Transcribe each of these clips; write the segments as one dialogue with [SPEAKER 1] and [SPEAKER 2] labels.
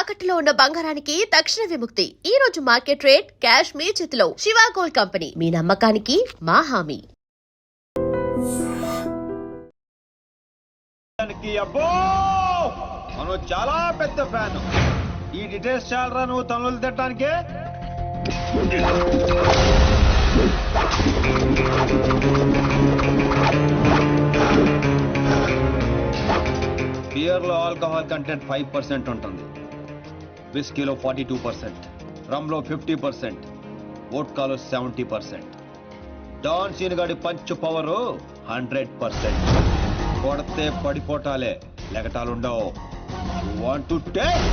[SPEAKER 1] తాకట్టులో ఉన్న బంగారానికి తక్షణ విముక్తి. ఈ రోజు మార్కెట్ రేట్ క్యాష్ మీ చేతిలో. శివ గోల్డ్ కంపెనీ, మీ నమ్మకానికి మా హామీ.
[SPEAKER 2] అబ్బో మనం చాలా పెద్ద ఫ్యాన్. ఈ డీటెయిల్స్ చాలరా నువ్వు తనులు తిట్టడానికే. బియర్ లో ఆల్కహాల్ కంటెంట్ 5% ఉంటుంది, విస్కీలో 42%, రమ్ లో 50%, వోడ్కాలో 70%. డాన్ సీన్ గాడి పంచ్ పవర్ 100%. కొడితే పడిపోటాలే, లెగటాలుండవు. వాంట్ టు టేక్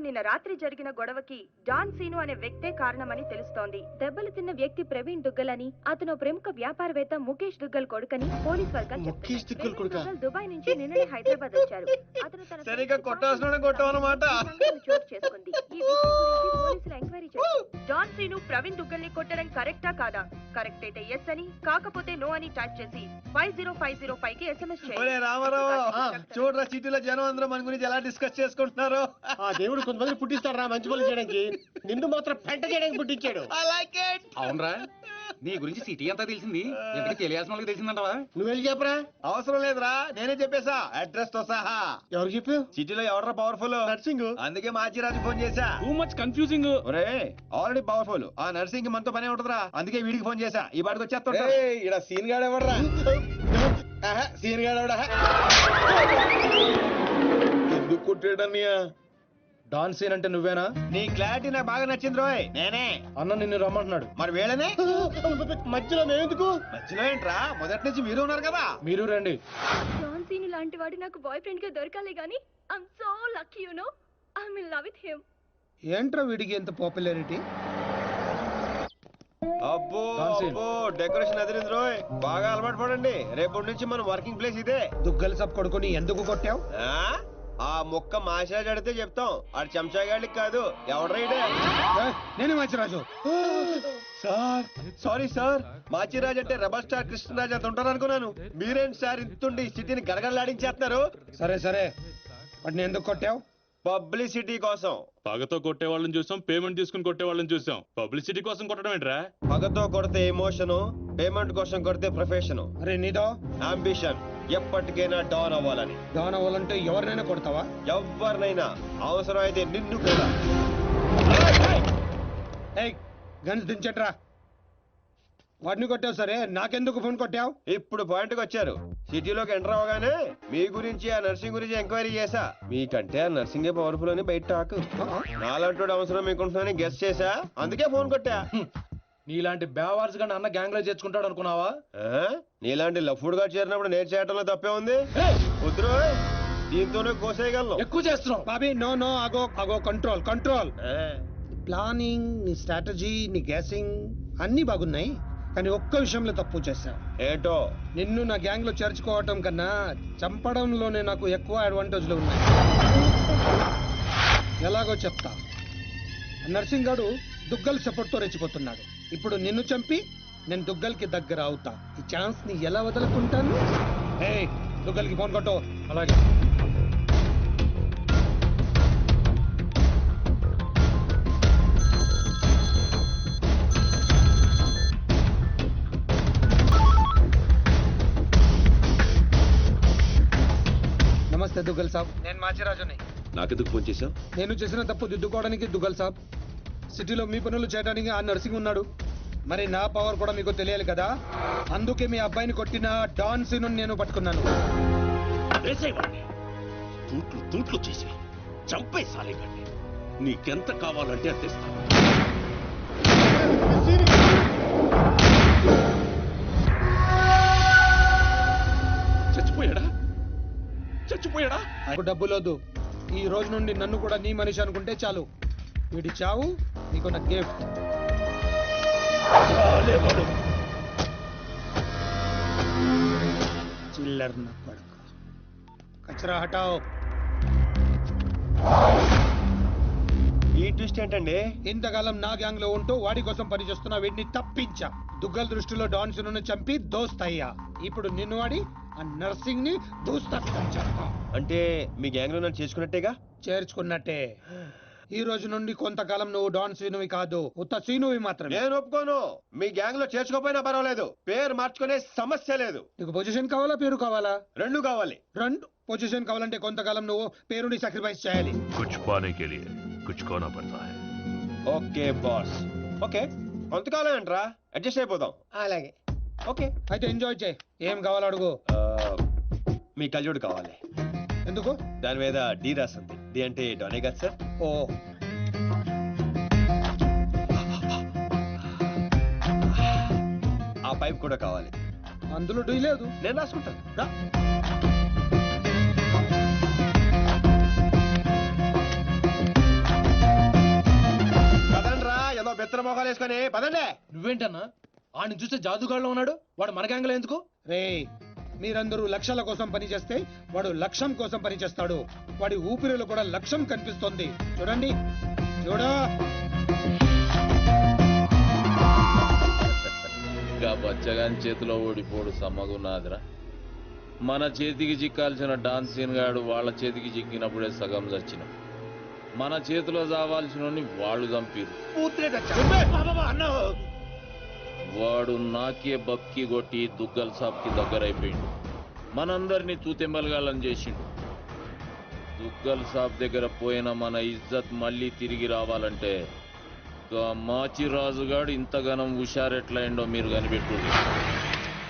[SPEAKER 3] నిన్న రాత్రి జరిగిన గొడవకి డాన్ సీను అనే వ్యక్తే కారణమని తెలుస్తోంది. దెబ్బలు తిన్న వ్యక్తి ప్రవీణ్ దుగ్గల్ అని, అతను ప్రముఖ వ్యాపారవేత్త ముఖేష్ దుగ్గల్ కొడుకని పోలీస్ వర్గాలు చెప్తున్నారు. దుబాయ్ నుంచి నిన్ననే హైదరాబాద్ వచ్చారు. అతను తన చోటు చేసుకుంది. ఈ విషయం గురించి పోలీసులు ఎంక్వైరీ చేశారు. డాన్ సీను ప్రవీణ్ దుగ్గల్ ని కొట్టడం కరెక్టా కాదా? కరెక్ట్ అయితే ఎస్ అని, కాకపోతే నో అని టైప్ చేసి 50505 కి SMS చేయండి.
[SPEAKER 2] చూడరా, సిటీలో జనం అందరూ మన గురించి ఎలా డిస్కస్ చేసుకుంటున్నారు.
[SPEAKER 4] దేవుడు కొంతమంది పుట్టిస్తాడు రా మంచి పనులు చేయడానికి, నిన్ను మాత్రం పెంట చేయడానికి పుట్టించాడు.
[SPEAKER 5] అవునరా, నీ గురించి సిటీ అంతా తెలిసింది, ఎందుకు తెలియాల్సిన వాళ్ళకి తెలిసిందంటవా?
[SPEAKER 4] నువ్వు వెళ్ళి చెప్పరా.
[SPEAKER 2] అవసరం లేదురా, నేనే చెప్పేశా అడ్రస్ తో సహా.
[SPEAKER 4] ఎవరు చెప్పు?
[SPEAKER 2] సిటీలో ఎవరా పవర్ఫుల్?
[SPEAKER 4] నర్సింగ్.
[SPEAKER 2] అందుకే మాచిరాజు ఫోన్ చేశా.
[SPEAKER 5] Too much confusing.
[SPEAKER 2] ఒరే, ఆల్రెడీ పవర్ఫుల్, ఆ నర్సింగ్ కి మనతో పనే ఉంటదిరా. అందుకే వీడికి ఫోన్ చేశా, ఈ బాడికి వచ్చేస్తా.
[SPEAKER 4] ఇక్కడ సీన్ గాడు ఎవడరా? సీన్ గాడు ఎవడా? ఎందుకు కొట్టాడన్నయ్య? డాన్ సీన్ అంటే నువ్వేనా?
[SPEAKER 2] నీ క్లారిటీ నాకు బాగా నచ్చింది రోయ్. నేనే.
[SPEAKER 4] అన్న నిన్ను రమ్మంటున్నాడు.
[SPEAKER 2] మరి వేళనే
[SPEAKER 4] మధ్యలో మేమెందుకు?
[SPEAKER 2] మధ్యలో ఏంట్రా, మొదటి నుంచి మీరు ఉన్నారు కదా.
[SPEAKER 4] మీరు రండి.
[SPEAKER 3] డాన్ సీను లాంటి వాడు నాకు బాయ్ ఫ్రెండ్ గా దొరకాలి గానీ I'm so lucky, you know. I'm in love with him.
[SPEAKER 4] ఏంట్రా వీడికి ఎంత పాపులారిటీ?
[SPEAKER 2] అబ్బో అబ్బో, డెకరేషన్ అదిరింది రోయ్. బాగా అలవాటు పడండి, రేపటి నుంచి మన వర్కింగ్ ప్లేస్ ఇదే.
[SPEAKER 4] దుగ్గల సబ్ కొడుకుని ఎందుకు కొట్టావు?
[SPEAKER 2] ఆ మొక్క మాషాజ్ అడితే చెప్తాం, ఆడు చెంచాగాడికి కాదు. ఎవడ్రైడే?
[SPEAKER 4] నేను Machiraju.
[SPEAKER 2] Sir sorry sir, Machiraj అంటే రెబల్ స్టార్ కృష్ణరాజ్ అంత ఉంటారు అనుకున్నాను. మీరేంటి సార్ ఇంతుండి సిటీని గడగడలాడించేస్తున్నారు?
[SPEAKER 4] సరే సరే, వాటిని ఎందుకు కొట్టావు?
[SPEAKER 2] పబ్లిసిటీ కోసం.
[SPEAKER 6] పగతో కొట్టే వాళ్ళని చూసాం, పేమెంట్ తీసుకుని కొట్టే వాళ్ళని చూసాం. పబ్లిసిటీ కోసం కొట్టడం ఏంట్రా?
[SPEAKER 2] పగతో కొడితే ఎమోషను, పేమెంట్ కోసం కొడితే ప్రొఫెషను.
[SPEAKER 4] అరే నీదో
[SPEAKER 2] అంబిషన్, ఎప్పటికైనా డాన్ అవ్వాలని.
[SPEAKER 4] డాన్ అవ్వాలంటే ఎవరినైనా కొడతావా?
[SPEAKER 2] ఎవరినైనా, అవసరం అయితే నిన్ను కూడా.
[SPEAKER 4] గన్స్ దించట్రా. వాడిని కొట్టావు సరే, నాకెందుకు ఫోన్ కొట్టావు?
[SPEAKER 2] ఇప్పుడు పాయింట్కి వచ్చారు. సిటీలోకి ఎంటర్ అవగానే మీ గురించి, ఆ నర్సింగ్ గురించి ఎంక్వైరీ చేశా. మీకంటే ఆ నర్సింగే పవర్ఫుల్ అని బయట టాక్. నాలంటోడు అవసరం మీకుంటుందని గెస్ చేశా, అందుకే ఫోన్ కొట్టా.
[SPEAKER 4] నీలాంటి బేవార్స్ గా అన్న గ్యాంగ్ లో చేర్చుకుంటాడు అనుకున్నావా?
[SPEAKER 2] నీలాంటి లఫ్డ్ గా చేరినప్పుడు నేను చేయటంలో తప్పే ఉంది. వద్దురు, దీంతోనే కోసేయగలను
[SPEAKER 5] ఎక్కువ చేస్తున్నావు.
[SPEAKER 4] బాబీ నో నో ఆగో ఆగో కంట్రోల్ కంట్రోల్.
[SPEAKER 2] ఏ,
[SPEAKER 4] ప్లానింగ్, నీ స్ట్రాటజీ, నీ గ్యాసింగ్ అన్ని బాగున్నాయి, కానీ ఒక్క విషయంలో తప్పు చేశావు.
[SPEAKER 2] ఏంటో
[SPEAKER 4] నిన్ను నా గ్యాంగ్ లో చేర్చుకోవటం కన్నా చంపడంలోనే నాకు ఎక్కువ అడ్వాంటేజ్లు ఉన్నాయి. ఎలాగో చెప్తా. నర్సింగ్ గాడు దుగ్గల్ సపోర్ట్ తో రెచ్చిపోతున్నాడు. ఇప్పుడు నిన్ను చంపి నేను దుగ్గల్కి దగ్గర అవుతా. ఈ ఛాన్స్ ని ఎలా వదులుకుంటాను? ఏయ్, దుగ్గల్కి ఫోన్ కొట్టు. అలాగే. నమస్తే దుగ్గల్ సాబ్, నేను మాచిరాజుని.
[SPEAKER 2] నాకెందుకు ఫోన్ చేసావు?
[SPEAKER 4] నేను చేసిన తప్పు దిద్దుకోవడానికి దుగ్గల్ సాబ్, సిటీలో మీ పనులు చేయడానికి ఆ నర్సింగ్ ఉన్నాడు. మరి నా పవర్ కూడా మీకు తెలియాలి కదా. అందుకే మీ అబ్బాయిని కొట్టిన డాన్ సీను నేను పట్టుకున్నాను.
[SPEAKER 7] వేసేవాడిని తూట్లు చేసి చంపే సాలేగాడిని. నీకెంత కావాలంటే అంత ఇస్తాను. చచ్చిపోయాడా? చచ్చిపోయాడా?
[SPEAKER 4] నాకు డబ్బు లేదు. ఈ రోజు నుండి నన్ను కూడా నీ మనిషి అనుకుంటే చాలు. వీడి చావు నీకు నా గిఫ్ట్.
[SPEAKER 7] చాలేవాడు.
[SPEAKER 4] చిల్లర్ నా కొడుకు. కచరా హటాओ.
[SPEAKER 2] ఈ ట్విస్ట్ ఏంటండి?
[SPEAKER 4] ఇంతకాలం నా గ్యాంగ్ లో ఉంటూ వాడి కోసం పనిచేస్తున్న వీడిని తప్పించా. దుగ్గల్ దృష్టిలో డాన్ సిను చంపి దోస్త్ అయ్యా. ఇప్పుడు నిన్ను వాడి ఆ నర్సింగ్ ని దూస్తా
[SPEAKER 2] అంటే మీ గ్యాంగ్ లో నన్ను చేసుకున్నట్టేగా?
[SPEAKER 4] చేర్చుకున్నట్టే. ఈ రోజు నుండి కొంతకాలం నువ్వు డాన్ సీనువి కాదు, ఉత్త సీనువి మాత్రమే.
[SPEAKER 2] నేను ఒప్పుకోను. మీ గ్యాంగ్ లో చేర్చుకోపోయినా పర్వాలేదు, పేరు మార్చుకునే సమస్య లేదు.
[SPEAKER 4] నీకు పొజిషన్ కావాలా, పేరు కావాలా?
[SPEAKER 2] రెండు కావాలి.
[SPEAKER 4] రెండు. పొజిషన్ కావాలంటే కొంతకాలం నువ్వు పేరుని సాక్రిఫైస్ చేయాలి.
[SPEAKER 7] कुछ पाने के लिए कुछ खोना पड़ता है.
[SPEAKER 2] Okay boss. ఓకే, కొంతకాలం ఏంట్రా, అడ్జస్ట్ అయిపోదాం.
[SPEAKER 4] అలాగే.
[SPEAKER 2] ఓకే.
[SPEAKER 4] అయితే ఎంజాయ్ చేయి. ఏం కావాలో అడుగు.
[SPEAKER 2] మీ కళ్యాణ్ కావాలి.
[SPEAKER 4] ఎందుకు?
[SPEAKER 2] దాని మీద డి రాసింది. డి అంటే డోనే కదా సార్?
[SPEAKER 4] ఓ,
[SPEAKER 2] ఆ పైప్ కూడా కావాలి.
[SPEAKER 4] అందులో డీ లేదు.
[SPEAKER 2] నేను రాసుకుంటాను. రా. పదండ్రా, ఏదో బెత్తర మొఖాలు వేసుకొని పదండి.
[SPEAKER 5] నువ్వేంటన్నా ఆడిని చూస్తే జాదుగాడులో ఉన్నాడు. వాడు మన గ్యాంగ్లో ఎందుకు?
[SPEAKER 4] రే, మీరందరూ లక్ష్యాల కోసం పనిచేస్తే వాడు లక్ష్యం కోసం పనిచేస్తాడు. వాడి ఊపిరిలో కూడా లక్ష్యం కనిపిస్తోంది. చూడండి, చూడా.
[SPEAKER 8] ఇంకా బచ్చగాని చేతిలో ఓడిపోడు సమ్మగున్నాదిరా. మన చేతికి చిక్కాల్సిన డాన్సీన్ గాడు వాళ్ళ చేతికి చిక్కినప్పుడే సగం చచ్చిన. మన చేతిలో చావాల్సిన వాళ్ళు చంపిరు. వాడు నాకే బక్కి కొట్టి దుగ్గల్ సాబ్కి దగ్గరైపోయిండు. మనందరినీ తూతెంబలగాళ్ళని చేసిండు. దుగ్గల్ సాబ్ దగ్గర పోయిన మన ఇజ్జత్ మళ్ళీ తిరిగి రావాలంటే మాచిరాజుగాడు ఇంతగానం హుషారెట్లయిండో మీరు కనిపెట్టుర్రి.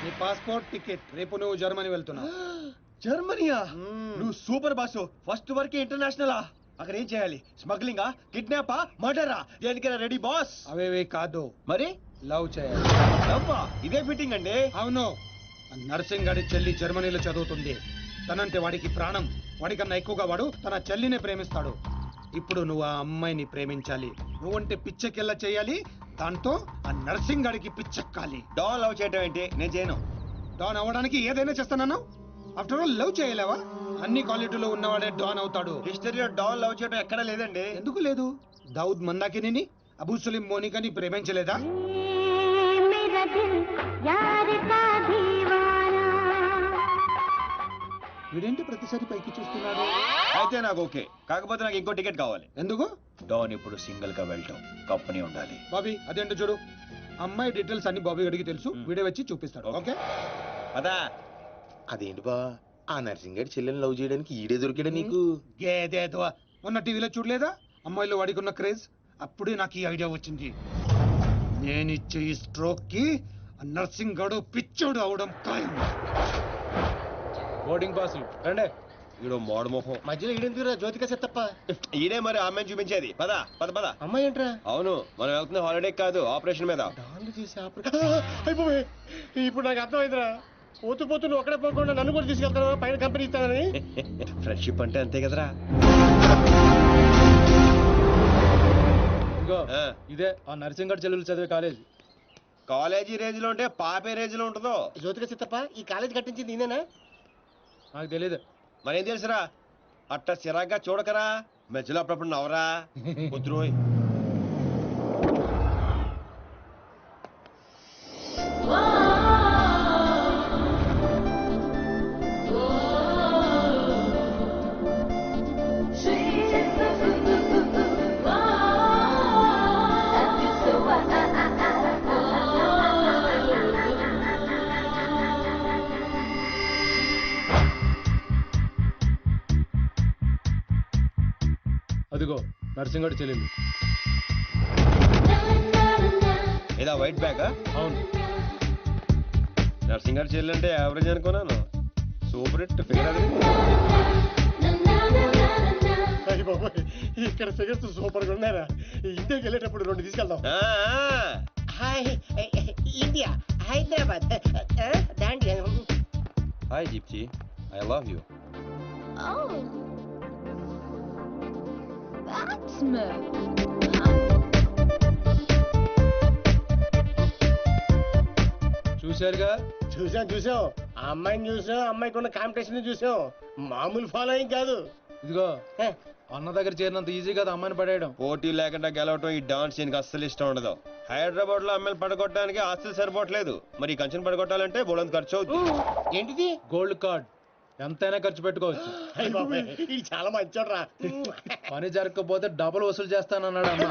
[SPEAKER 4] నీ పాస్పోర్ట్ టికెట్. రేపు నువ్వు జర్మనీ వెళ్తున్నావు.
[SPEAKER 2] జర్మనీయా? నువ్వు సూపర్ బాసు. ఫస్ట్ వరకే ఇంటర్నేషనలా? అక్కడ ఏం చేయాలి? స్మగ్లింగా, కిడ్నాపా, మర్డరా? దేనికైనా రెడీ బాస్.
[SPEAKER 4] అవేవే కాదు,
[SPEAKER 2] మరి
[SPEAKER 4] లవ్ చేయాలి.
[SPEAKER 2] అబ్బా, ఇదే ఫిట్టింగ్ అండి.
[SPEAKER 4] అవును. ఆ నర్సింగ్ గాడి చెల్లి జర్మనీలో చదువుతుంది. తనంటే వాడికి ప్రాణం. వాడికన్నా ఎక్కువగా వాడు తన చెల్లినే ప్రేమిస్తాడు. ఇప్పుడు నువ్వు ఆ అమ్మాయిని ప్రేమించాలి. నువ్వంటే పిచ్చెకెళ్ళ చేయాలి. దాంతో ఆ నర్సింగ్ గాడికి పిచ్చెక్కాలి.
[SPEAKER 2] డాన్ లవ్ చేయటం ఏంటి? నేను చేయను.
[SPEAKER 4] డాన్ అవ్వడానికి ఏదైనా చేస్తానన్నా? ఆఫ్టర్ ఆల్ లవ్ చేయలేవా? అన్ని క్వాలిటీలో ఉన్నవాడే డాన్ అవుతాడు.
[SPEAKER 2] హిస్టరీలో డాన్ లవ్ చేయడం ఎక్కడా లేదండి.
[SPEAKER 4] ఎందుకు లేదు? దావుద్ మందాకిని, అబూ సలీం మోనికాని ప్రేమించలేదా? వీడేంటి ప్రతిసారి పైకి చూస్తున్నాడు?
[SPEAKER 2] అయితే నాకు ఓకే. కాకపోతే నాకు ఇంకో టికెట్ కావాలి.
[SPEAKER 4] ఎందుకు?
[SPEAKER 2] డాన్ ఇప్పుడు సింగిల్ గా వెళ్ళటం, కంపెనీ ఉండాలి.
[SPEAKER 4] బాబీ, అదేంటో చూడు. అమ్మాయి డీటెయిల్స్ అన్ని బాబీ గడికి తెలుసు. వీడే వచ్చి చూపిస్తాడు. ఓకే?
[SPEAKER 2] అదా
[SPEAKER 9] అదేంటి బా, ఆ నర్సింగ్ గారి చెల్లెని లవ్ చేయడానికి ఈడే దొరికాడా నీకు?
[SPEAKER 4] గేదేదో మొన్న టీవీలో చూడలేదా అమ్మాయిలో వాడికున్న క్రేజ్? అప్పుడే నాకు ఈ ఐడియా వచ్చింది. నేనిచ్చే ఈ స్ట్రోక్ కి ఆ నర్సింగ్ గడు పిచ్చోడు అవడం ఖాయం.
[SPEAKER 5] బోర్డింగ్ పాసులు రండే.
[SPEAKER 2] ఈడో మోడ మొహం.
[SPEAKER 9] మధ్యలో ఈడెందుకురా జ్యోతిక సెత్తప్ప?
[SPEAKER 2] ఈడే మరి ఆమెను చూపించేది. పద పద పద.
[SPEAKER 9] అమ్మాయి ఏంట్రా?
[SPEAKER 2] అవును, మనం వెళ్తున్న హాలిడే కాదు, ఆపరేషన్ మీద.
[SPEAKER 9] డాన్లు చేసి అయిపోయి ఇప్పుడు నాకు అర్థమైందిరా. పోతూ పోతూ నువ్వు అక్కడే పోకుండా నన్ను కూడా తీసుకెళ్తాను పైన కంపెనీ ఇస్తానని.
[SPEAKER 2] ఫ్రెండ్షిప్ అంటే అంతే కదరా.
[SPEAKER 4] ఇంకో
[SPEAKER 2] ఆ,
[SPEAKER 4] ఇదే ఆ నర్సింగడ్ చెల్లెలు చదివే కాలేజ్.
[SPEAKER 2] కాలేజీ రేంజ్ లో ఉంటే పాపే రేంజ్ లో ఉంటుందో.
[SPEAKER 9] జ్యోతిక చిత్తప్ప ఈ కాలేజ్ కట్టించింది నేనేనా?
[SPEAKER 4] నాకు తెలియదు.
[SPEAKER 2] మరేం తెలుసురా, అట్ట చిరాగ్గా చూడకరా, మధ్యలో అప్పుడప్పుడు నవరా. కుదురోయ్.
[SPEAKER 4] అదిగో నర్సింగడ్ చెల్లెలు.
[SPEAKER 2] ఏదా వైట్ బ్యాగ్?
[SPEAKER 4] అవును.
[SPEAKER 2] నర్సింగ్ గారు చెల్లంటే యావరేజ్ అనుకున్నాను. సూపర్ హిట్ ఫిగర్ అది.
[SPEAKER 9] అయ్య బాబోయ్, ఇక్కడ ఫిగర్స్ సూపర్ గా ఉన్నారా? ఇండియాకి వెళ్ళేటప్పుడు 2 తీసుకెళ్దాం. Hi India, Hyderabad. దాండి.
[SPEAKER 2] Hi Deepti, I love you.
[SPEAKER 3] Oh, that's me.
[SPEAKER 4] చూశారుగా.
[SPEAKER 9] చూసాం. ఆ అమ్మాయిని చూసాం, అమ్మాయికి ఉన్న కాంపిటీషన్ చూసాం. మామూలు ఫాలోయింగ్ కాదు.
[SPEAKER 4] ఇదిగో
[SPEAKER 9] హే,
[SPEAKER 4] అన్న దగ్గర చేరినంత ఈజీ కదా అమ్మాయిని పడేయడం.
[SPEAKER 2] పోటీ లేకుండా గెలవటం ఈ డాన్స్ దీనికి అస్సలు ఇష్టం ఉండదు. హైదరాబాద్ లో అమ్మాయిలు పడగొట్టడానికి ఆస్తులు సరిపోవట్లేదు. మరి ఈ కంచెను పడగొట్టాలంటే బోలంత ఖర్చు అవుతుంది.
[SPEAKER 9] ఏంటిది?
[SPEAKER 4] గోల్డ్ కార్డ్ ఎంతైనా ఖర్చు పెట్టుకోవచ్చు.
[SPEAKER 9] అయ్య బాబోయ్, ఇది చాలా మంచోడ్రా.
[SPEAKER 4] పని జరగకపోతే డబుల్ వసూలు చేస్తానన్నాడు అన్న.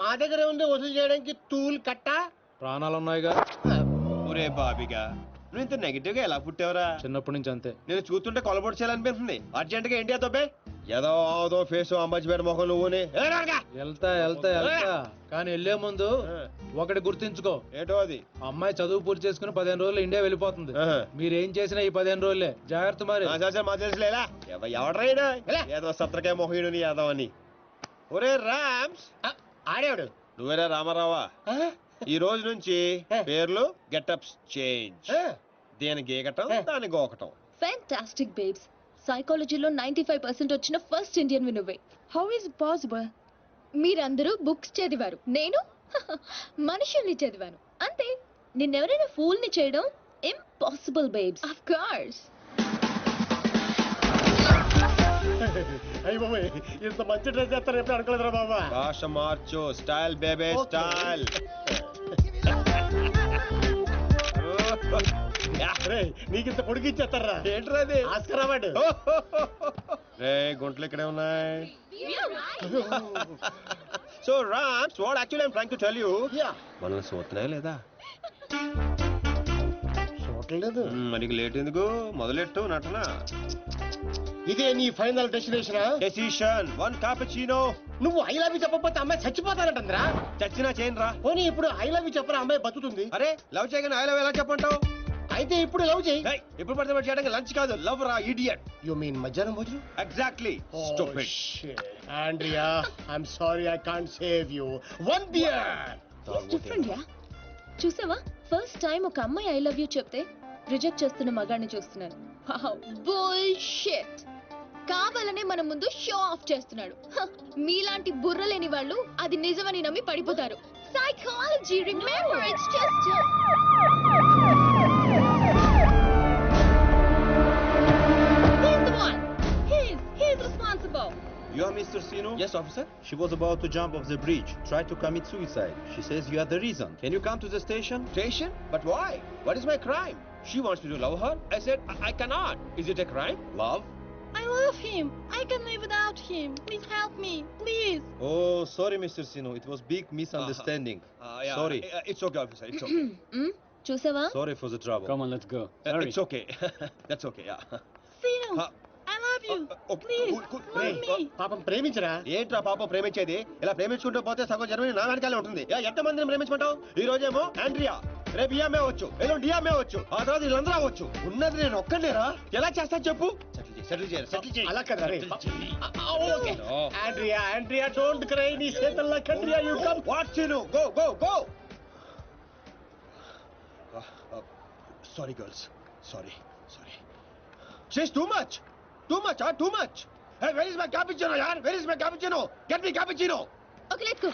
[SPEAKER 9] మా దగ్గర ఉంది వసూలు చేయడానికి టూల్ కట్ట.
[SPEAKER 4] ప్రాణాలు ఉన్నాయిగా.
[SPEAKER 2] ఒరే బాబిగా, నువ్వు ఇంత నెగిటివ్ గా ఎలా పుట్టావురా?
[SPEAKER 4] చిన్నప్పటి నుంచి అంతే.
[SPEAKER 2] నేను చూస్తుంటే కొలబొట్టు చేయాలనిపిస్తుంది. అర్జెంట్ గా ఇండియా తోపే. ఏదో ఫేస్ అంబాజీపేట మొహం నువ్వుని.
[SPEAKER 4] వెళ్తా కానీ వెళ్లే ముందు ఒకటి గుర్తించుకో.
[SPEAKER 2] ఏటో అది?
[SPEAKER 4] అమ్మాయి చదువు పూర్తి చేసుకుని 15 రోజులు ఇండియా వెళ్ళిపోతుంది. మీరేం చేసినా ఈ 15 రోజులే జాగ్రత్త. మరి
[SPEAKER 2] మా తెలుసులేలా ఎవడ్రైనా ఏదో సత్రకాయ మొహీడు యాదవ్ అని. ఒరే రామ్స్,
[SPEAKER 9] ఆడేవాడు
[SPEAKER 2] నువ్వేరా రామారావా? ఈ రోజు నుంచి పేర్లు గెటప్స్ చేంజ్. దేని గీకటం, దాని గోకటం.
[SPEAKER 3] Fantastic babes. సైకాలజీలో 95% వచ్చిన ఫస్ట్ ఇండియన్ నువ్వే. How is possible? మీరందరూ బుక్స్ చదివారు, నేను మనుషుల్ని చదివాను. అంతే. నిన్నెవరైనా ఫూల్ ని చేయడం ఇంపాసిబుల్ బేబ్స్. Of course.
[SPEAKER 9] అయ్య బాబోయ్, ఇంత మంచి డ్రెస్ చేస్తారు ఎప్పుడు అనుకోలేదురా బాబా.
[SPEAKER 2] భాష మార్చు, స్టైల్ బేబే స్టైల్.
[SPEAKER 9] నీకింత పొడిగి ఇచ్చేస్తారా?
[SPEAKER 2] ఏంట్రా అది?
[SPEAKER 9] Oscar award.
[SPEAKER 2] రే గుంటలు ఇక్కడే ఉన్నాయి. So Rams, what actually I'm trying to tell you, మనల్ని చూస్తున్నాయా లేదా?
[SPEAKER 9] చూడలేదు.
[SPEAKER 2] మనకి లేట్ ఎందుకు, మొదలెట్టు నటన.
[SPEAKER 9] ఇదే నీ ఫైనల్ డెస్టినేషన్?
[SPEAKER 2] Decision 1 cappuccino.
[SPEAKER 9] నువ్వు ఐ లవ్ యూ చెప్పకపోతే అమ్మాయి చచ్చిపోతానంటరా?
[SPEAKER 2] చచ్చినా చేయను రా.
[SPEAKER 9] పోనీ ఇప్పుడు ఐ లవ్ యూ చెప్పరా, అమ్మాయి బతుకుతుంది.
[SPEAKER 2] అరే లవ్ చేయగానే ఐ లవ్ ఎలా చెప్పంటావు?
[SPEAKER 9] అయితే ఇప్పుడు లవ్ చేయి.
[SPEAKER 2] ఇప్పుడు పడితే పడి చేయడానికి లంచ్ కాదు, లవ్ రా ఇడియట్.
[SPEAKER 9] యు మీన్ మధ్యాహ్నం భోజనం?
[SPEAKER 2] Exactly. Stupid.
[SPEAKER 9] Andrea, I'm sorry, I can't save you. 1 beer.
[SPEAKER 3] Different yeah. చూసావా, ఫస్ట్ టైం ఒక అమ్మాయి ఐ లవ్ యూ చెప్తే రిజెక్ట్ చేస్తున్న మగాడిని చూస్తున్నాను. బుల్షిట్. కావాలనే మన ముందు షో ఆఫ్ చేస్తున్నాడు. మీలాంటి బుర్ర లేని వాళ్ళు అది నిజమని నమ్మి పడిపోతారు. Psychology, remember, it's just he's the one. He's responsible.
[SPEAKER 10] You are Mr. Sino?
[SPEAKER 2] Yes, officer.
[SPEAKER 10] She was about to jump off the bridge, tried to commit suicide. She says you are the reason. Can you come to the station?
[SPEAKER 2] Station? But why? What is my crime? She wants me to love her. I said I cannot. Is it a crime?
[SPEAKER 10] Love?
[SPEAKER 3] I love him. I can live without him. Please help me, please.
[SPEAKER 10] Oh, sorry, Mr. Sino. It was big misunderstanding.
[SPEAKER 2] Yeah.
[SPEAKER 10] Sorry.
[SPEAKER 2] It's okay, officer. It's okay.
[SPEAKER 3] చూసావా?
[SPEAKER 10] Sorry for the trouble.
[SPEAKER 4] Come on, let's go.
[SPEAKER 2] It's okay. That's okay. Yeah.
[SPEAKER 3] Sino, I love you. Please, love me.
[SPEAKER 9] పాపం ప్రేమించరా?
[SPEAKER 2] ఏంట్రా పాప ప్రేమించేది? ఇలా ప్రేమించుకుంటూ పోతే సగం Germany నా వెనకాలే ఉంటుంది. ఎంత మందిని ప్రేమించుకుంటావు? ఈ రోజేమో ఆండ్రియా, రేపు ఇయామే అవచ్చు, ఎల్లుండి డియామే అవచ్చు, ఆ తర్వాత వీళ్ళందరూ అవచ్చు. ఉన్నది నేను ఒక్కనేరా? ఎలా చేస్తా చెప్పు? సెటిల్ చేయాలి.
[SPEAKER 9] అలా కదా రే. Okay Andrea, don't cry. నీ చేతల్లో కండ్రియా, you come.
[SPEAKER 2] What scene? Go. Sorry, girls. Sorry. She's too much. Too much. Hey, where is my cappuccino, yaar? Where is my cappuccino? Get me cappuccino.
[SPEAKER 3] Okay let's go.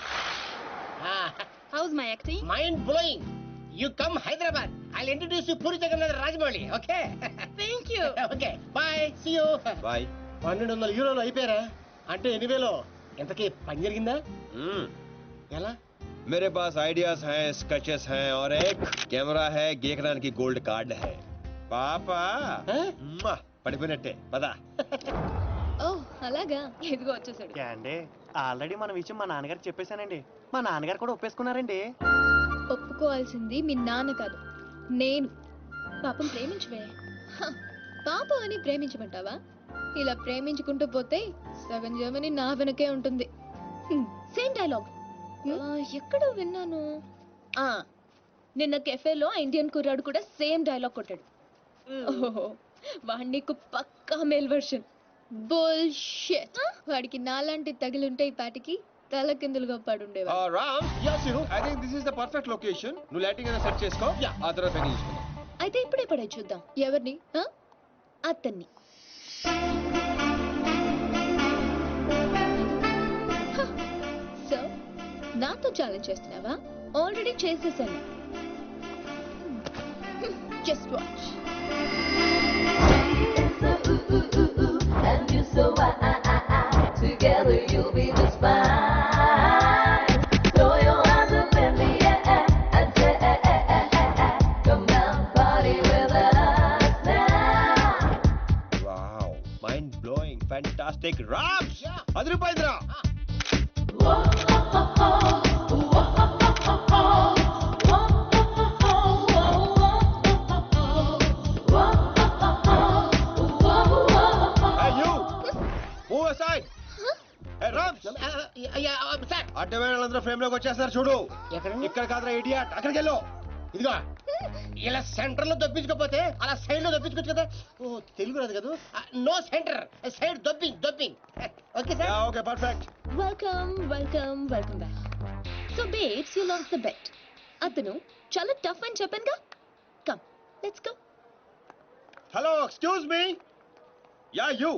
[SPEAKER 3] How's my acting?
[SPEAKER 9] Mind blowing. You come Hyderabad. I'll introduce you Puri Jagannadh Rajamouli. Okay.
[SPEAKER 3] Thank you.
[SPEAKER 9] Okay bye. See you.
[SPEAKER 10] Bye.
[SPEAKER 9] 1200 యూరోలు అయిపోయారా? అంటే 8,000. ఎంతకీ పని జరిగిందా? ఎలా?
[SPEAKER 2] मेरे पास ideas हैं, sketches हैं और एक कैमरा है, गेकरान की गोल्ड कार्ड है. पापा పడిపోయినట్టే పదా.
[SPEAKER 3] ఓ అలాగా, ఇదిగో వచ్చేసాడు.
[SPEAKER 11] అండి ఆల్రెడీ మన విషయం మా నాన్నగారికి చెప్పేశానండి. మా నాన్నగారు కూడా ఒప్పేసుకున్నారండి.
[SPEAKER 3] ఒప్పుకోవాల్సింది మీ నాన్న కాదు, నేను. పాపం ప్రేమించవే. పాపం అని ప్రేమించమంటావా? ఇలా ప్రేమించుకుంటూ పోతే సగం జర్మనీ నా వెనకే ఉంటుంది. సేమ్ డైలాగ్ ఎక్కడో విన్నాను. నిన్న కెఫేలో ఇండియన్ కుర్రాడు కూడా సేమ్ డైలాగ్ కొట్టాడు. ఓహో, వాడి నీకు పక్కా మేల్ వర్షన్. బుల్షిట్. వాడికి నాలాంటి తగిలుంటే ఈ పాటికి తల కిందులుగా పడుండేవా.
[SPEAKER 2] Ram, I think this is the perfect location. నువ్వు లైటింగ్ అయినా సెట్ చేసుకో, ఆ తర్వాత పని చూసుకుందాం.
[SPEAKER 3] అయితే ఇప్పుడే పడే చూద్దాం. ఎవరిని? అతన్ని. సో నాతో ఛాలెంజ్ చేస్తున్నావా? ఆల్రెడీ చేసేసాను. Just watch.
[SPEAKER 12] Together you'll be just fine. Throw your hands up in the air and say, come down, party with us now.
[SPEAKER 2] Wow, mind blowing, fantastic. Rams, అది రూపాయిందిరా. అడ్డమైన వాళ్ళందరూ ఫ్రేమ్ లోకి వచ్చేస్తారు చూడు. ఇక్కడ కాదురా ఇడియట్, అక్కడికి వెళ్ళు.
[SPEAKER 9] ఇదిగో ఇలా సెంటర్ లో దొప్పించుకోపోతే అలా సైడ్ లో దొప్పించుకోవచ్చు కదా. ఓ తెలుగు రాదు కదా. No centre, side dropping. Okay sir.
[SPEAKER 2] Okay perfect.
[SPEAKER 3] Welcome back. So Bates you lost the bet. అతను చాలా టఫ్ అని చెప్పానుగా. Come let's go.
[SPEAKER 2] Hello, excuse me. Yeah you.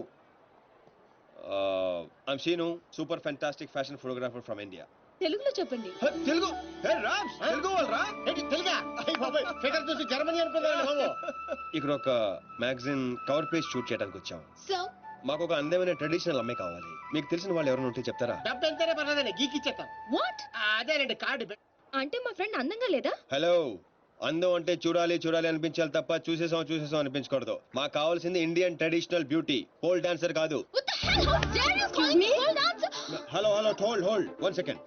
[SPEAKER 2] I'm Seenu, super fantastic fashion photographer from India.
[SPEAKER 3] తెలుగులో చెప్పండి.
[SPEAKER 2] తెలుగు? హే రామ్స్, తెలుగు వాళ్ళరా?
[SPEAKER 9] ఏంటి తెలుగా? Figure చూసి Germany అనుకున్నాను బాబు.
[SPEAKER 2] ఇక్కడ ఒక మ్యాగజైన్ కవర్ పేజ్ షూట్ చేయడానికి వచ్చాం.
[SPEAKER 3] సో
[SPEAKER 2] మాకు ఒక అందమైన ట్రెడిషనల్ అమ్మాయి కావాలి. మీకు తెలిసిన వాళ్ళు ఎవరైనా ఉంటే చెప్తారా?
[SPEAKER 9] డబ్బు ఎంతనే పర్లేదండి, గీకిచ్చేస్తాం.
[SPEAKER 3] వాట్?
[SPEAKER 9] అదేనండి కార్డు.
[SPEAKER 3] అంటే మా ఫ్రెండ్ అందంగా లేదా?
[SPEAKER 2] హలో, అందం అంటే చూడాలి అనిపించాలి తప్ప చూసేసాం అనిపించకూడదు. మాకు కావాల్సింది Indian traditional beauty, pole dancer కాదు. Hello hold 1 second.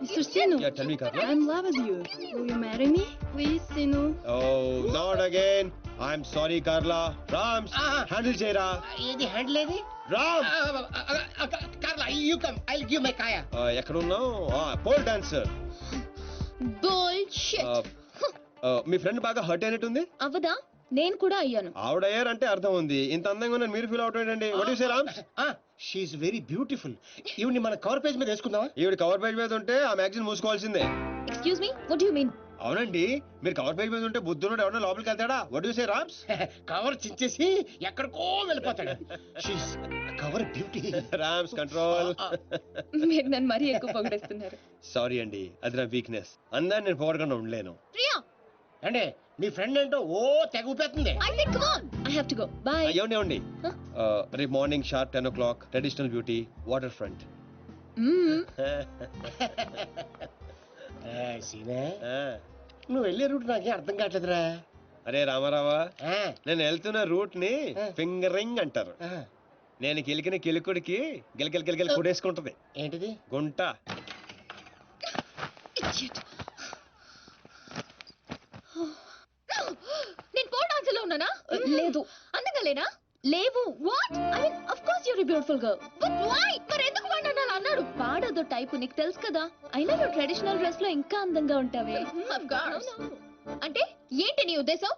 [SPEAKER 3] Mr. Sinu,
[SPEAKER 2] Yeah, tell me, Karla.
[SPEAKER 3] I'm in love with you. Will you marry me? Please, Sinu.
[SPEAKER 2] Oh, not again. I'm sorry, Karla. Rams, handle చేయరా.
[SPEAKER 9] ఏది handle ఏది?
[SPEAKER 2] Ram,
[SPEAKER 9] Carla you come, I will give my కాయా.
[SPEAKER 2] ఎక్కడ ఉన్నావు? Pole dancer.
[SPEAKER 3] Bullshit.
[SPEAKER 2] మీ friend బాగా hurt అయినట్టుంది.
[SPEAKER 3] అవదా? నేను కూడా అయ్యాను.
[SPEAKER 2] ఆవిడయ్యారంటే అర్థం ఉంది. ఇంత అందంగా ఉన్నాను మీరు ఫీల్ అవుట్ ఏంటండి? What you say Rams?
[SPEAKER 9] She is very beautiful. ఈవిని మన కవర్ పేజ్ మీద వేసుకుందామా?
[SPEAKER 2] ఈవిడ కవర్ పేజ్ మీద ఉంటే ఆ magazine మూసుకోవాల్సిందే.
[SPEAKER 3] Excuse me, what do you mean?
[SPEAKER 2] అవునండి, మీరు కవర్ పేజ్ మీద ఉంటే బుద్ధుడు ఎవరైనా లోపలికి వెళ్తాడా? What you say Rams?
[SPEAKER 9] Cover చించేసి ఎక్కడికో వెళ్ళిపోతాడు. She's cover beauty.
[SPEAKER 2] Rams control.
[SPEAKER 3] మీరు నన్ను మరీ ఎక్కువ పొగిడేస్తున్నారు.
[SPEAKER 2] సారీ అండి, అది నా వీక్నెస్. అందరిని నేను పొగడకుండా ఉండలేను.
[SPEAKER 3] ప్రియా,
[SPEAKER 9] అంటే మీ ఫ్రెండ్ ఏంటో ఓ తెగ ఊపేస్తుంది.
[SPEAKER 3] I think come on. I have to go. Bye.
[SPEAKER 2] ఏమండి రేపు morning sharp 10 o'clock traditional beauty water front.
[SPEAKER 9] సీనే, నువ్వు వెళ్ళే రూట్ నాకే అర్థం కావట్లేదురా.
[SPEAKER 2] అరే రామారావా, నేను వెళ్తున్న రూట్ ని ఫింగరింగ్ అంటారు. నేను కిలికిన కిలుకుడికి గిలగిల కుడేసుకుంటది.
[SPEAKER 9] ఏంటిది?
[SPEAKER 2] గుంట.
[SPEAKER 3] నేను పోల్ డాన్స్ లో ఉన్నానా? లేదు. అందంగా లేనా? లేవు. What? I mean of course you're a beautiful girl. But why? మరి ఎందుకు వాడు నన్ను అన్నాడు? వాడదో టైపు, నీకు తెలుసు కదా. అయినా నువ్వు ట్రెడిషనల్ డ్రెస్ లో ఇంకా అందంగా ఉంటావే. Of course. అంటే ఏంటి నీ ఉద్దేశం?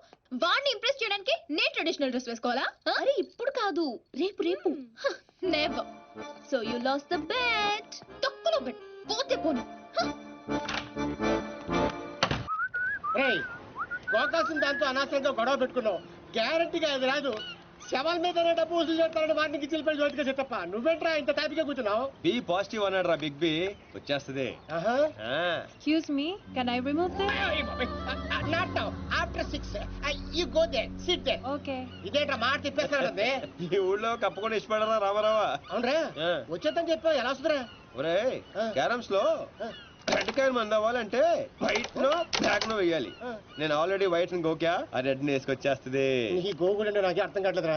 [SPEAKER 3] వాడిని ఇంప్రెస్ చేయడానికి నేను ట్రెడిషనల్ డ్రెస్ వేసుకోవాలా? అరే ఇప్పుడు కాదు, రేపు. Never. So you lost the bet. తక్కువలో బెట్. పోతే పోను.
[SPEAKER 9] రేయ్ గోకాల్సిన దాంతో అనవసరంగా గొడవ పెట్టుకున్నావు. గ్యారంటీగా అది రాదు. శవాల మీదనే డబ్బు వసూలు చేస్తారని వాటికి చిలిపడి జోతిగా చెట్టప్ప. నువ్వేంట్రా ఇంత టాపిక్గా కూర్చున్నావు?
[SPEAKER 2] బి పాజిటివ్ అన్నాడు రా బిగ్ బి. వచ్చేస్తుంది.
[SPEAKER 3] Excuse me, can I remove them?
[SPEAKER 9] Not now, after 6. You go there, sit there.
[SPEAKER 3] Okay.
[SPEAKER 9] ఇదేంట్రా మాట తిప్పేస్తాడండి.
[SPEAKER 2] ఈ ఊళ్ళో కప్పకుండా ఇష్టపడరా రామారావా?
[SPEAKER 9] అవునరా వచ్చేద్దని చెప్పా. ఎలా వస్తుందిరా?
[SPEAKER 2] ఒరే క్యారమ్స్ లో రెడ్ కాయిన్ మంది అవ్వాలంటే వైట్ నో బ్లాక్ నో వేయాలి. నేను ఆల్రెడీ వైట్ గోకా, ఆ రెడ్ ని వేసుకొచ్చేస్తుంది.
[SPEAKER 9] నీ గోగుడు అంటే నాకే అర్థం కావట్లేదురా.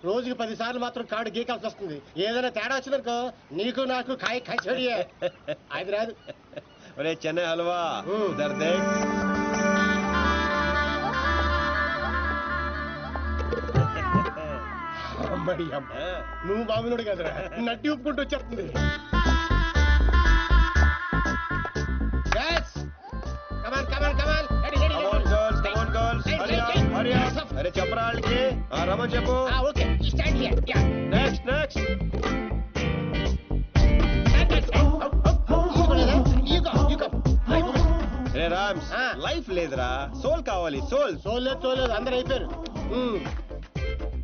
[SPEAKER 9] రోజుకి 10 సార్లు మాత్రం కార్డు గీకాల్సి వస్తుంది. ఏదైనా తేడా వచ్చిందనుకో నీకు నాకు కాయ కచోడియే. అది రాదు.
[SPEAKER 2] ఒరే చెన్నై హల్వా దర్దే.
[SPEAKER 9] అమ్మడి అమ్మ, నువ్వు బాగున్నాడు కదరా, నడ్డి ఉప్పుకుంటూ వచ్చేస్తుంది.
[SPEAKER 2] అరే చెప్పరా వాళ్ళకి. రమన్ చెప్పు. Next next. రే రామ్స్, లైఫ్ లేదురా, సోల్ కావాలి. సోల్
[SPEAKER 9] సోల్ లేదు, సోల్ లేదు, అందరు అయిపోయారు.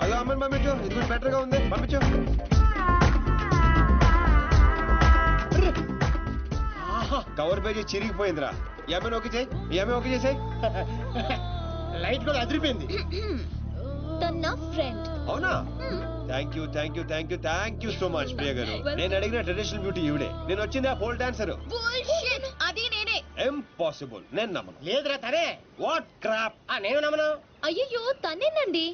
[SPEAKER 2] అలా అమ్మని పంపించు, ఇది కూడా బెటర్ గా ఉంది, పంపించు. కవర్ పేజీ చిరిగిపోయిందిరా. ఈ అమ్మాయిని ఓకే చేయి, ఈ అమ్మాయి ఓకే చేసాయి.
[SPEAKER 9] లైట్ కూడా అదిరిపోయింది.
[SPEAKER 12] తన ఫ్రెండ్.
[SPEAKER 2] అవునా? Thank you thank you thank you thank you so much Priya గారు. నేను అడిగిన ట్రెడిషనల్ బ్యూటీ ఈవిడే. నేను వచ్చింది ఆ పోల్ డాన్సర్.
[SPEAKER 12] బుల్షిట్, అది నేనే.
[SPEAKER 2] ఇంపాసిబుల్, నేను నమ్మను.
[SPEAKER 9] లేదురా తనే.
[SPEAKER 2] What crop.
[SPEAKER 9] నేను నమ్మను.
[SPEAKER 12] అయ్యో తనేనండి.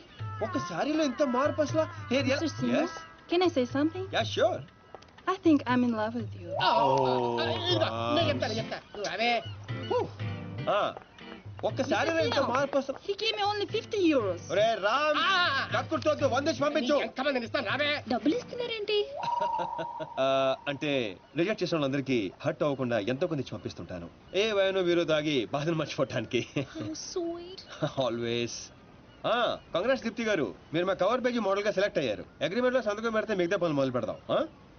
[SPEAKER 2] ఒక సారీలో ఇంత మార్పు అసలు.
[SPEAKER 3] Yes. Can I say something?
[SPEAKER 2] Yeah sure.
[SPEAKER 3] I think I'm in love with you.
[SPEAKER 9] నేను చెప్తా. అవే
[SPEAKER 2] ఒక్క సారీలో ఇంత మార్పు అసలు.
[SPEAKER 3] He gave me only 50 euros.
[SPEAKER 2] ఒరే రామ్, కక్కుర్తోద్దు, 100 పంపించు.
[SPEAKER 9] ఎంతమంది ఇస్తాను రావే.
[SPEAKER 12] డబ్బులు ఇస్తున్నారేంటి?
[SPEAKER 2] అంటే రిజెక్ట్ చేసిన వాళ్ళందరికీ హర్ట్ అవ్వకుండా ఎంతో కొంత ఇచ్చి పంపిస్తుంటాను. ఏ వయనో వీరు తాగి బాధను మర్చిపోవటానికి. ఆల్వేస్. కంగ్రాట్స్ దీప్తి గారు, మీరు మా కవర్ పేజీ మోడల్ గా సెలెక్ట్ అయ్యారు. అగ్రిమెంట్ లో సంతకం పెడితే మిగతా పనులు మొదలు పెడదాం.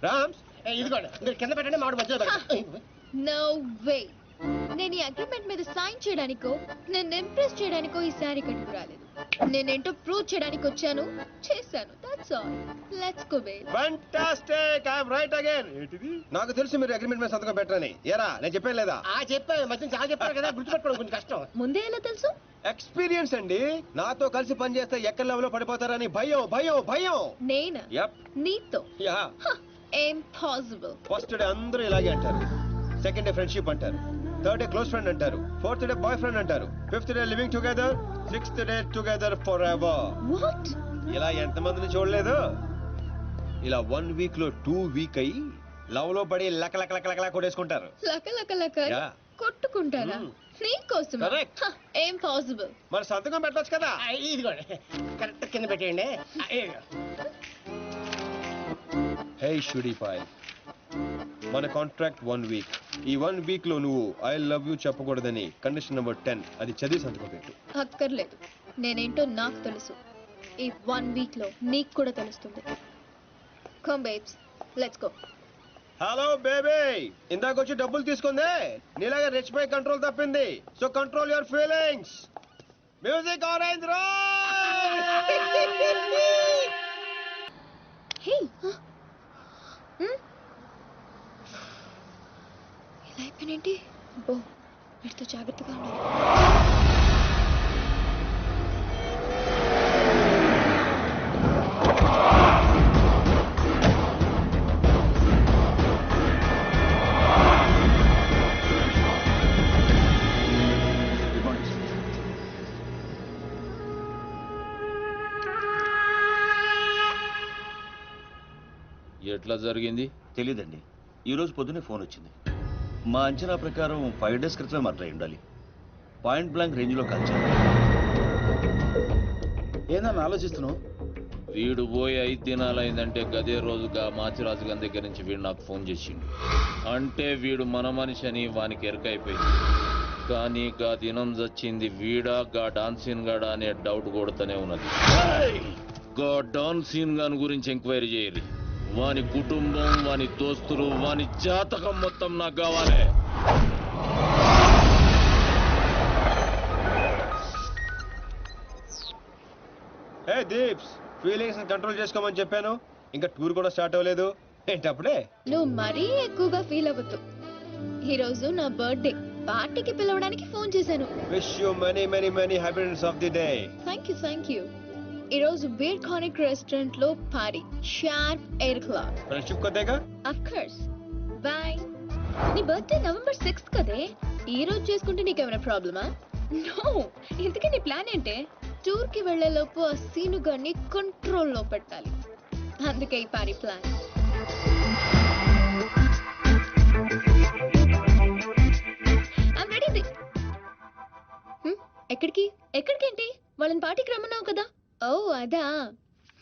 [SPEAKER 2] రామ్స్,
[SPEAKER 9] ఇదిగోండి, మీరు కింద పెట్టండి, మామిడి మధ్యలో పెట్టండి.
[SPEAKER 12] No way. నేను ఈ అగ్రిమెంట్ మీద సైన్ చేయడానికో నేను ఇంప్రెస్ చేయడానికో ఈ శారీ కట్టుకు రాలేదు. నేనేంటో ప్రూవ్ చేయడానికి వచ్చాను, చేశాను. That's all. Let's go baby.
[SPEAKER 2] Fantastic, I am right again. ఏంటిది? నాకు తెలుసు మీరు అగ్రిమెంట్ మీద సంతకం పెట్టరని. ఏరా నేను చెప్పాను లేదా?
[SPEAKER 9] చెప్పాను, మధ్య చాలా చెప్పారు కదా, గుర్తుపెట్టుకోవడం కొంచెం కష్టం.
[SPEAKER 12] ముందే ఎలా తెలుసు?
[SPEAKER 2] ఎక్స్పీరియన్స్ అండి. నాతో కలిసి పని చేస్తే ఎక్కడ లెవెల్లో పడిపోతారని భయం భయం భయం.
[SPEAKER 12] నేనా?
[SPEAKER 2] యప్.
[SPEAKER 12] నీతో?
[SPEAKER 2] యా.
[SPEAKER 12] ఇంపాసిబుల్.
[SPEAKER 2] ఫస్ట్ డే అందరూ ఇలాగే అంటారు, సెకండ్ డే ఫ్రెండ్షిప్ అంటారు, థర్డ్ డే క్లోజ్ ఫ్రెండ్ అంటారు, ఫోర్త్ డే బాయ్ ఫ్రెండ్ అంటారు, fifth day living together, sixth day together for ever.
[SPEAKER 12] What?
[SPEAKER 2] ఇలా ఎంతమందిని చూడలేదు? ఇలా 1 వీక్ లో 2 వీక్ అయ్యి లవ్ లో పడి లక లక లక లక కొట్టేసుకుంటారు.
[SPEAKER 12] లక లక లక
[SPEAKER 2] Yeah.
[SPEAKER 12] కొట్టుకుంటారా? నీకోసం?
[SPEAKER 2] Correct.
[SPEAKER 12] ఇంపాసిబుల్.
[SPEAKER 2] మరి సంతకం పెట్టొచ్చు కదా.
[SPEAKER 9] ఇదిగోండి, కరెక్ట్ కింద పెట్టేయండి.
[SPEAKER 2] హే షుడీపాయ్, మన కాంట్రాక్ట్ 1 వీక్. ఈ 1 వీక్ లో నువ్వు ఐ లవ్ యూ చెప్పకూడదని కండిషన్ నెంబర్ 10 అది చదివి సంతకం పెట్టు.
[SPEAKER 12] అక్కర్లేదు, నేనేంటో నాకు తెలుసు. ఈ 1 వీక్ లో నీకు కూడా తెలుస్తుంది. Come babes, let's go.
[SPEAKER 2] Hello baby, ఇందాక వచ్చి డబ్బులు తీసుకుందే నీలాగా రిచ్ బై కంట్రోల్ తప్పింది. So control your feelings. Music orange రా.
[SPEAKER 12] హే, ఇలా అయిపోయినేంటి? అబ్బో, వీటితో జాగ్రత్తగా ఉండాలి.
[SPEAKER 8] ఎట్లా జరిగింది?
[SPEAKER 13] తెలీదండి. ఈరోజు పొద్దునే ఫోన్ వచ్చింది. మా అంచనా ప్రకారం 5 డేస్ క్రితమే మర్డర్ అయి ఉండాలి. పాయింట్ బ్లాంక్ రేంజ్లో కాల్చారు.
[SPEAKER 4] ఏందన్నా ఆలోచిస్తున్నావు?
[SPEAKER 8] వీడు పోయి 5 దినాలైందంటే గదే రోజుగా మాచిరాజు గారి దగ్గర నుంచి వీడు నాకు ఫోన్ చేసిండు. అంటే వీడు మన మనిషి అని వానికి ఎరకైపోయింది. కానీ గా దినం చచ్చింది వీడా గా డాన్సీన్ గాడా అనే డౌట్ కొడుతూనే ఉన్నది. గా డాన్సీన్ గాని గురించి ఎంక్వైరీ చేయరు. వాని కుటుంబం, వాని దోస్తులు, వాని జాతకం మొత్తం నాకు కావాలి.
[SPEAKER 2] దీప్స్ ఫీలింగ్స్ కంట్రోల్ చేసుకోమని చెప్పాను. ఇంకా టూర్ కూడా స్టార్ట్ అవ్వలేదు ఏంటప్పుడే.
[SPEAKER 12] నువ్వు మరీ ఎక్కువగా ఫీల్ అవ్వద్దు. ఈ రోజు నా బర్త్డే పార్టీకి పిలవడానికి ఫోన్ చేశాను.
[SPEAKER 2] Wish you many many many happiness of the day.
[SPEAKER 12] Thank you. ఈ రోజు బీర్ కానిక్ రెస్టారెంట్ లో పార్టీ షార్ప్ 8 o'clock.
[SPEAKER 2] ఫ్రెండ్షిప్ కొద్దేగా.
[SPEAKER 12] Of course. బై. నీ బర్త్డే November 6th కదే. ఈ రోజు చేసుకుంటే నీకేమైనా ప్రాబ్లమా? నో. ఇంతకీ నీ ప్లాన్ ఏంటే? టూర్ కి వెళ్లే లోపు ఆ సీను గారిని కంట్రోల్లో పెట్టాలి. అందుకే ఈ పార్టీ ప్లాన్. I'm ready. ఎక్కడికేంటి? వాళ్ళని పార్టీకి రమ్మన్నావు కదా. ఓ అదా,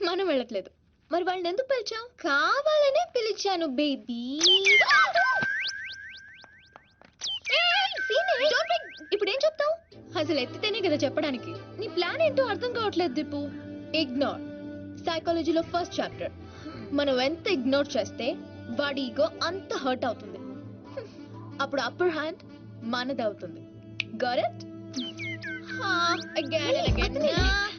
[SPEAKER 12] మనం వెళ్ళట్లేదు. మరి వాళ్ళని ఎందుకు పిలిచావు? కావాలనే పిలిచాను బేబీ. ఇప్పుడు ఏం చెప్తావు? అసలు ఎత్తితేనే కదా చెప్పడానికి. నీ ప్లాన్ ఏంటో అర్థం కావట్లేదు దీపు. ఇగ్నోర్. సైకాలజీలో ఫస్ట్ చాప్టర్. మనం ఎంత ఇగ్నోర్ చేస్తే వాడి ఈగో అంత హర్ట్ అవుతుంది. అప్పుడు అప్పర్ హ్యాండ్ మనది అవుతుంది. Got it? again and again.